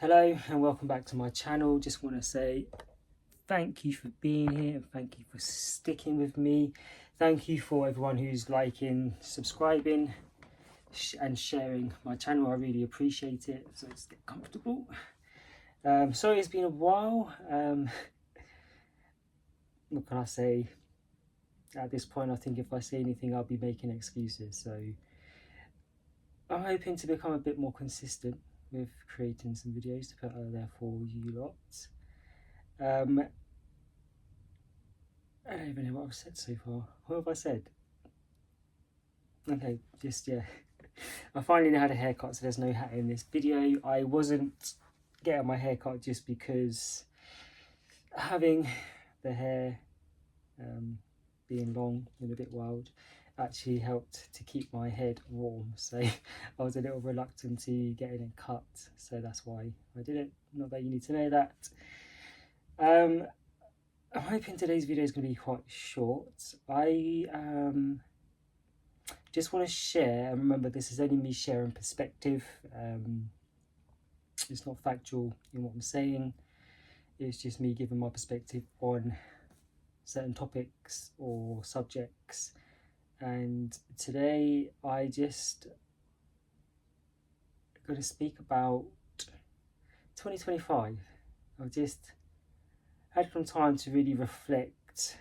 Hello and welcome back to my channel. Just want to say thank you for being here and thank you for sticking with me. Thank you for everyone who's liking, subscribing and sharing my channel. I really appreciate it. So let's get comfortable. Sorry it's been a while. What can I say? At this point I think if I say anything I'll be making excuses. So I'm hoping to become a bit more consistent with creating some videos to put out there for you lot. I don't even know what I've said so far. What have I said? Okay, I finally had a haircut, so there's no hat in this video. I wasn't getting my haircut just because having the hair being long and a bit wild actually helped to keep my head warm, so I was a little reluctant to getting it cut, so that's why I did it. Not that you need to know that. I'm hoping today's video is going to be quite short. I just want to share, and remember this is only me sharing perspective, it's not factual in what I'm saying, it's just me giving my perspective on certain topics or subjects. And today I just going to speak about 2025. I've just had some time to really reflect,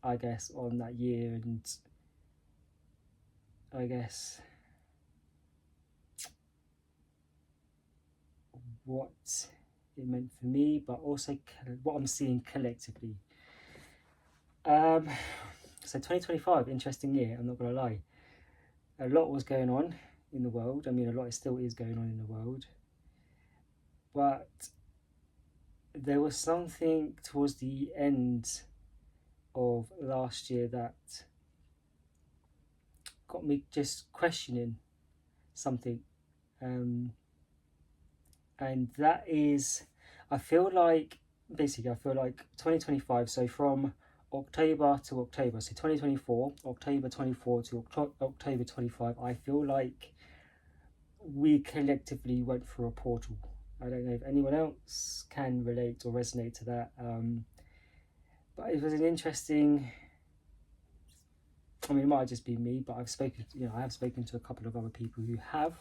I guess, on that year, and I guess what it meant for me, but also what I'm seeing collectively. So 2025, interesting year, I'm not gonna lie. A lot was going on in the world. I mean, a lot still is going on in the world, but there was something towards the end of last year that got me just questioning something, and that is, I feel like 2025, so from October to October, so 2024, October 24 to October 25, I feel like we collectively went through a portal. I don't know if anyone else can relate or resonate to that, but it was an interesting, I mean, it might have just been me, but I have spoken to a couple of other people who have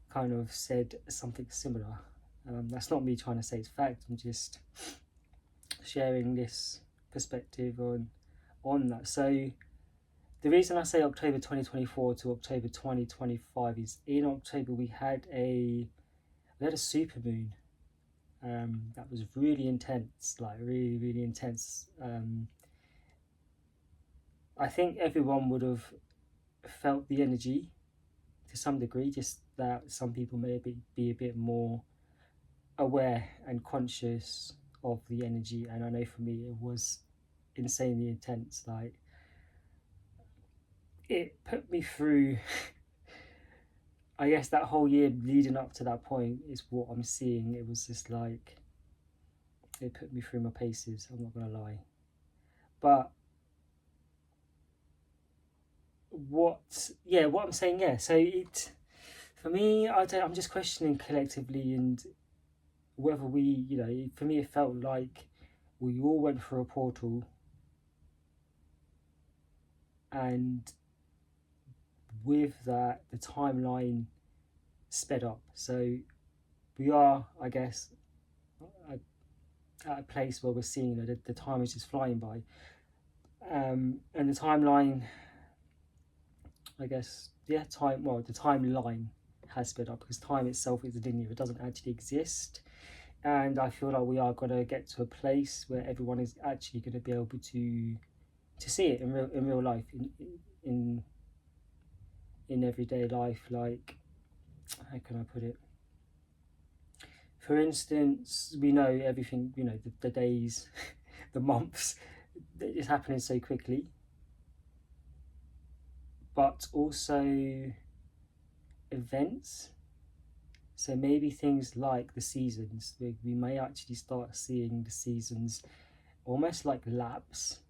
kind of said something similar. That's not me trying to say it's fact, I'm just sharing this perspective on that. So the reason I say October 2024 to October 2025 is in October we had a super moon that was really intense, like really intense. I think everyone would have felt the energy to some degree, just that some people may be a bit more aware and conscious of the energy, and I know for me it was insanely intense. Like, it put me through I guess that whole year leading up to that point is what I'm seeing. It was just like, it put me through my paces, I'm not gonna lie. But what I'm saying, so it, for me, I'm just questioning collectively, and whether we, for me it felt like we all went through a portal, and with that the timeline sped up. So we are, I guess, at a place where we're seeing that the time is just flying by, and the timeline, I guess, the timeline has sped up, because time itself is linear, it doesn't actually exist. And I feel like we are going to get to a place where everyone is actually going to be able to see it in real life, in everyday life. Like, how can I put it? For instance, we know everything, the days, the months, it's happening so quickly. But also events. So maybe things like the seasons, we may actually start seeing the seasons almost like lapse,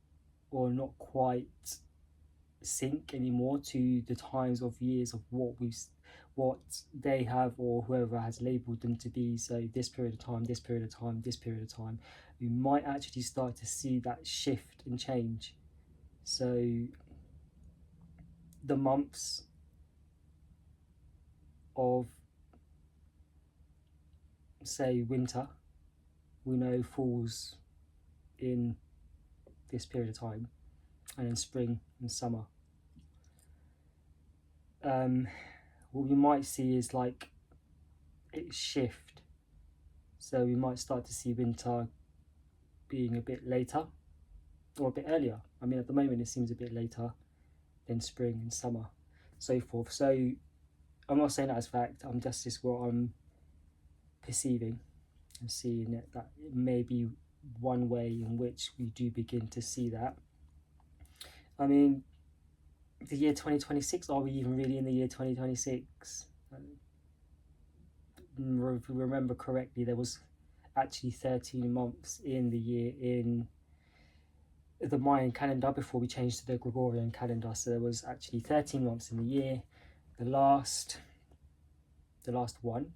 or not quite sync anymore to the times of years of what what they have or whoever has labelled them to be. So this period of time, this period of time, this period of time, we might actually start to see that shift and change. So the months of, say, winter, we know falls in this period of time, and then spring and summer. What we might see is like it shift. So we might start to see winter being a bit later or a bit earlier. I mean, at the moment it seems a bit later than spring and summer, so forth. So I'm not saying that as fact, I'm just what I'm perceiving and seeing it, that it may be one way in which we do begin to see that. I mean, the year 2026, are we even really in the year 2026? If we remember correctly, there was actually 13 months in the year in the Mayan calendar before we changed to the Gregorian calendar. So there was actually 13 months in the year. The last one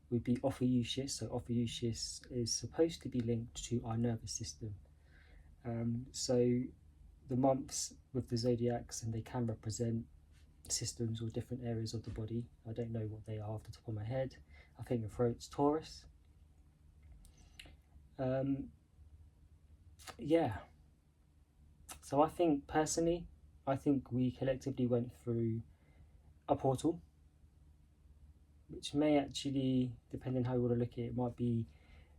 would be Ophiuchus. So Ophiuchus is supposed to be linked to our nervous system. So the months with the zodiacs, and they can represent systems or different areas of the body. I don't know what they are off the top of my head. I think the throat's Taurus. Yeah. So I think personally, we collectively went through a portal, which may actually, depending on how you want to look at it, might be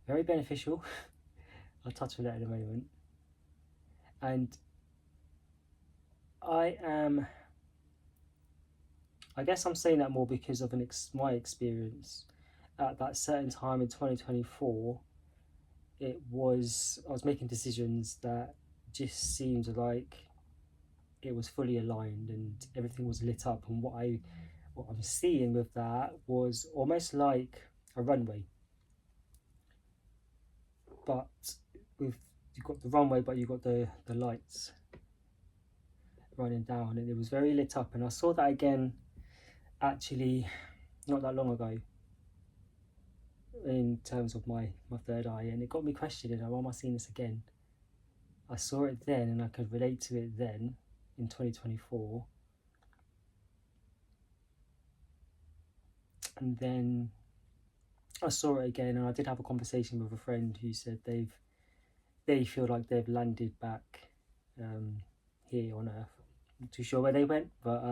very beneficial. I'll touch on that in a moment. And I guess I'm saying that more because of my experience at that certain time in 2024. I was making decisions that just seemed like it was fully aligned and everything was lit up. And what I'm seeing with that was almost like a runway, but you've got the runway, but you've got the lights running down, and it was very lit up. And I saw that again actually not that long ago in terms of my third eye, and it got me questioning, why am I seeing this again? I saw it then and I could relate to it then in 2024, and then I saw it again, and I did have a conversation with a friend who said they feel like they've landed back here on Earth. I'm not too sure where they went, but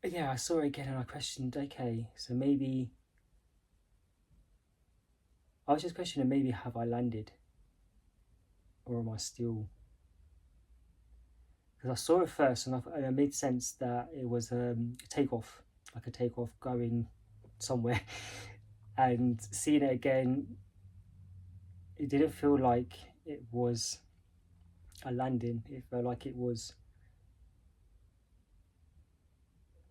yeah, I saw it again and I questioned, okay, so maybe I was just questioning, maybe have I landed, or am I still? Because I saw it first and it made sense that it was a takeoff, like a takeoff going somewhere. And seeing it again, it didn't feel like it was a landing. It felt like it was,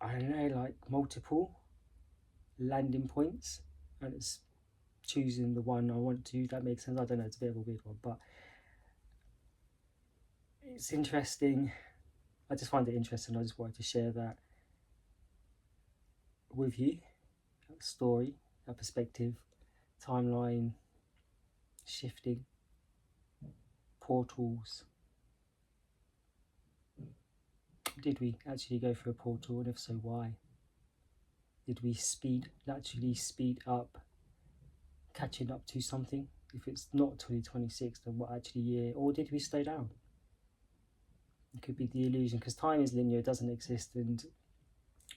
I don't know, like multiple landing points, and it's choosing the one I want to. That makes sense. I don't know, it's a bit of a weird one, but it's interesting. I just find it interesting. I just wanted to share that with you, that story, that perspective, timeline, shifting, portals. Did we actually go through a portal, and if so, why? Did we actually speed up, catching up to something? If it's not 2026, then what actually year? Or did we slow down? It could be the illusion, because time is linear, it doesn't exist, and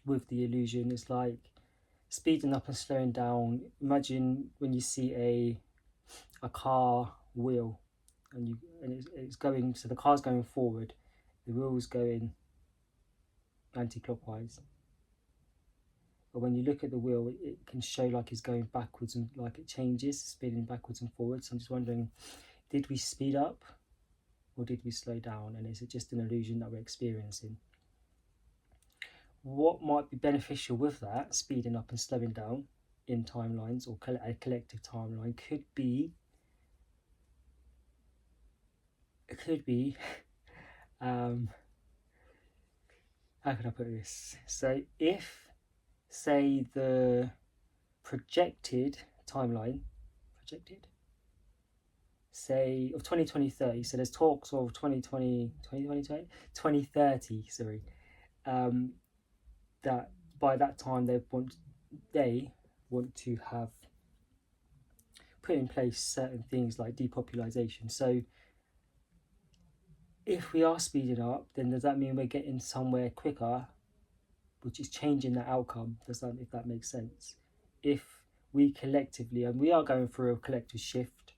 with the illusion, it's like speeding up and slowing down. Imagine when you see a car wheel, and it's going, so the car's going forward, the wheel's going anti-clockwise. But when you look at the wheel, it can show like it's going backwards, and like it changes, spinning backwards and forwards. So I'm just wondering, did we speed up or did we slow down? And is it just an illusion that we're experiencing? What might be beneficial with that, speeding up and slowing down in timelines, or a collective timeline, could be how can I put this? So if, say, the projected timeline, say, of 2020-30, so there's talks of 2030, sorry, that by that time they want to have put in place certain things like depopulation. So if we are speeding up, then does that mean we're getting somewhere quicker, which is changing the outcome? If that makes sense? If we collectively, and we are going through a collective shift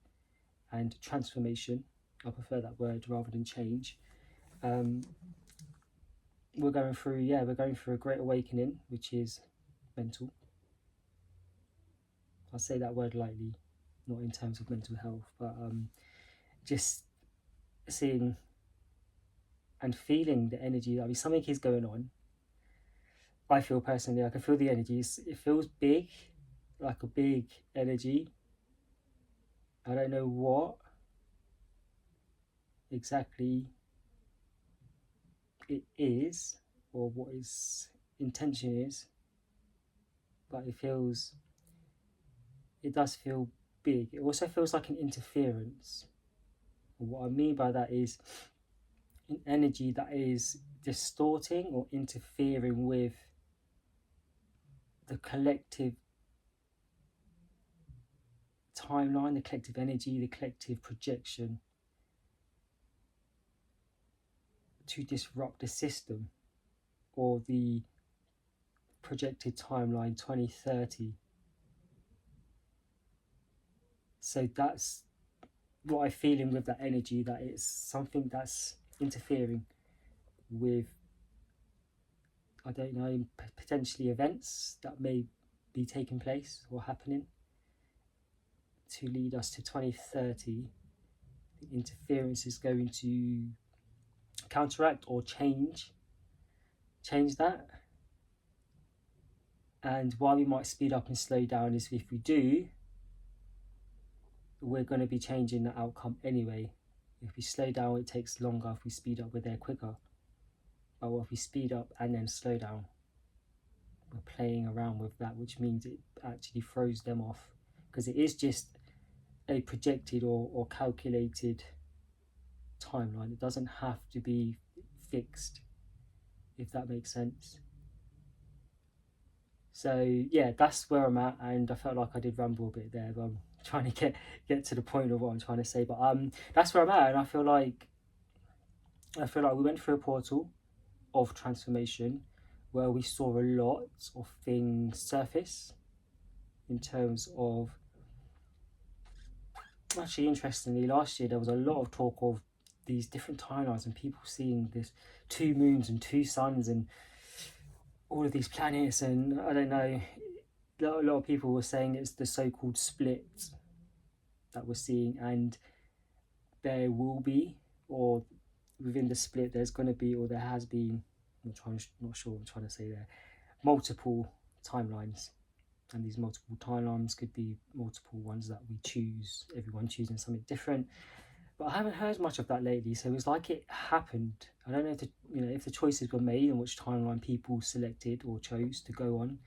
and transformation, I prefer that word rather than change. We're going through a great awakening, which is mental. I say that word lightly, not in terms of mental health, but just seeing and feeling the energy. I mean, something is going on. I feel personally, I can feel the energies. It feels big, like a big energy. I don't know what exactly it is or what its intention is, but it does feel big. It also feels like an interference. And what I mean by that is an energy that is distorting or interfering with the collective timeline, the collective energy, the collective projection to disrupt the system or the projected timeline 2030. So that's what I'm feeling with that energy, that it's something that's interfering with, I don't know, potentially events that may be taking place or happening to lead us to 2030. The interference is going to counteract or change that. And why we might speed up and slow down is if we do, we're going to be changing the outcome anyway. If we slow down, it takes longer. If we speed up, we're there quicker. But if we speed up and then slow down, we're playing around with that, which means it actually throws them off, because it is just a projected or calculated timeline. It doesn't have to be fixed, if that makes sense. So yeah, that's where I'm at, and I felt like I did ramble a bit there, but I'm trying to get to the point of what I'm trying to say. But that's where I'm at, and I feel like we went through a portal of transformation where we saw a lot of things surface in terms of, actually interestingly, last year there was a lot of talk of these different timelines and people seeing this 2 moons and 2 suns and all of these planets, and I don't know, a lot of people were saying it's the so-called split that we're seeing, and there will be, or within the split there's going to be, or there has been, not sure what I'm trying to say there, multiple timelines, and these multiple timelines could be multiple ones that we choose, everyone choosing something different. But I haven't heard much of that lately, so it's like it happened. I don't know if the choices were made and which timeline people selected or chose to go on,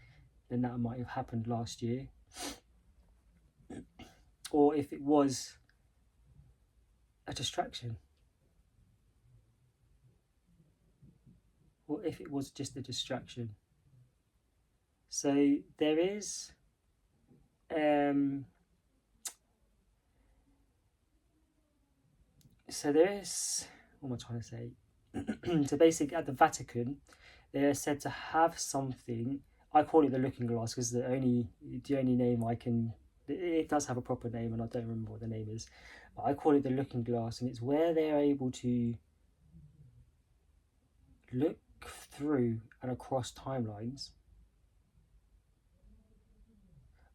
then that might have happened last year. Or if it was a distraction. Or if it was just a distraction. So there is what am I trying to say? So basically at the Vatican, they're said to have something, I call it the looking glass because the only name I can, it does have a proper name and I don't remember what the name is, but I call it the looking glass, and it's where they're able to look through and across timelines,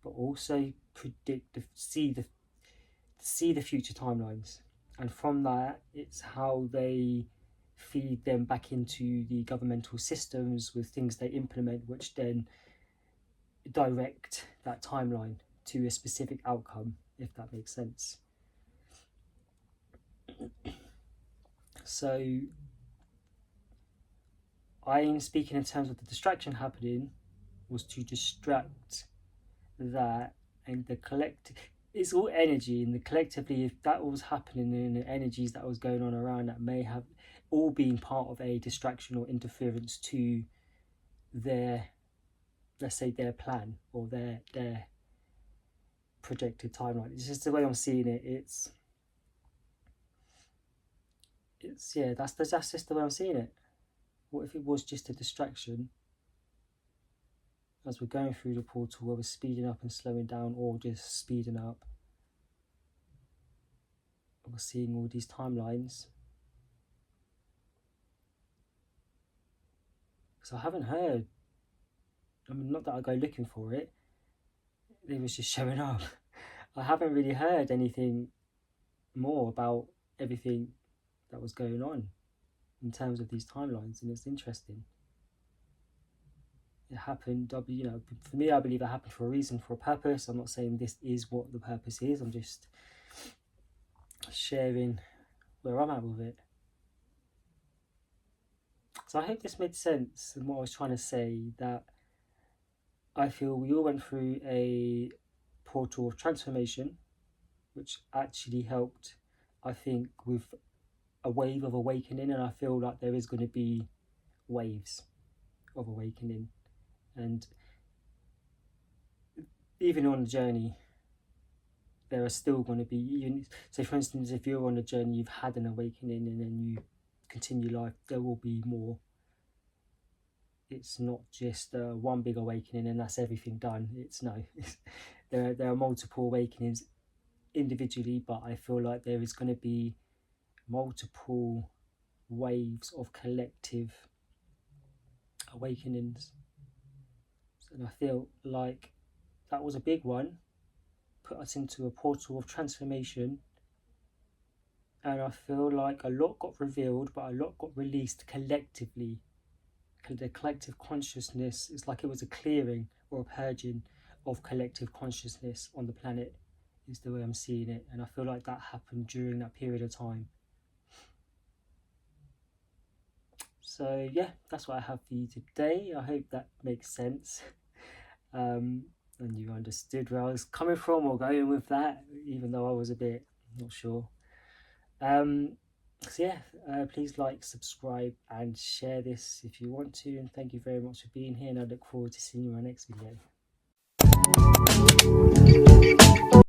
but also see the future timelines, and from that it's how they feed them back into the governmental systems with things they implement, which then direct that timeline to a specific outcome, if that makes sense. So I'm speaking in terms of the distraction happening was to distract that, and the collective, it's all energy, and the collectively, if that was happening and the energies that was going on around that may have all been part of a distraction or interference to their, let's say, their plan or their projected timeline. It's just the way I'm seeing it. It's yeah, that's just the way I'm seeing it. What if it was just a distraction as we're going through the portal, where we're speeding up and slowing down, or just speeding up? We're seeing all these timelines. Because I haven't heard, I mean, not that I go looking for it, it was just showing up. I haven't really heard anything more about everything that was going on in terms of these timelines, and it's interesting. It happened, you know, for me, I believe it happened for a reason, for a purpose. I'm not saying this is what the purpose is, I'm just sharing where I'm at with it. So I hope this made sense and what I was trying to say, that I feel we all went through a portal of transformation, which actually helped, I think, with a wave of awakening, and I feel like there is going to be waves of awakening, and even on the journey there are still going to be, so for instance, if you're on a journey, you've had an awakening and then you continue life, there will be more. It's not just one big awakening and that's everything done. It's no, there are multiple awakenings individually, but I feel like there is going to be multiple waves of collective awakenings, and I feel like that was a big one, put us into a portal of transformation, and I feel like a lot got revealed, but a lot got released collectively. The collective consciousness, it's like it was a clearing or a purging of collective consciousness on the planet, is the way I'm seeing it, and I feel like that happened during that period of time. So yeah, that's what I have for you today. I hope that makes sense. And you understood where I was coming from or going with that, even though I was a bit not sure. So yeah, please like, subscribe, and share this if you want to. And thank you very much for being here. And I look forward to seeing you in my next video.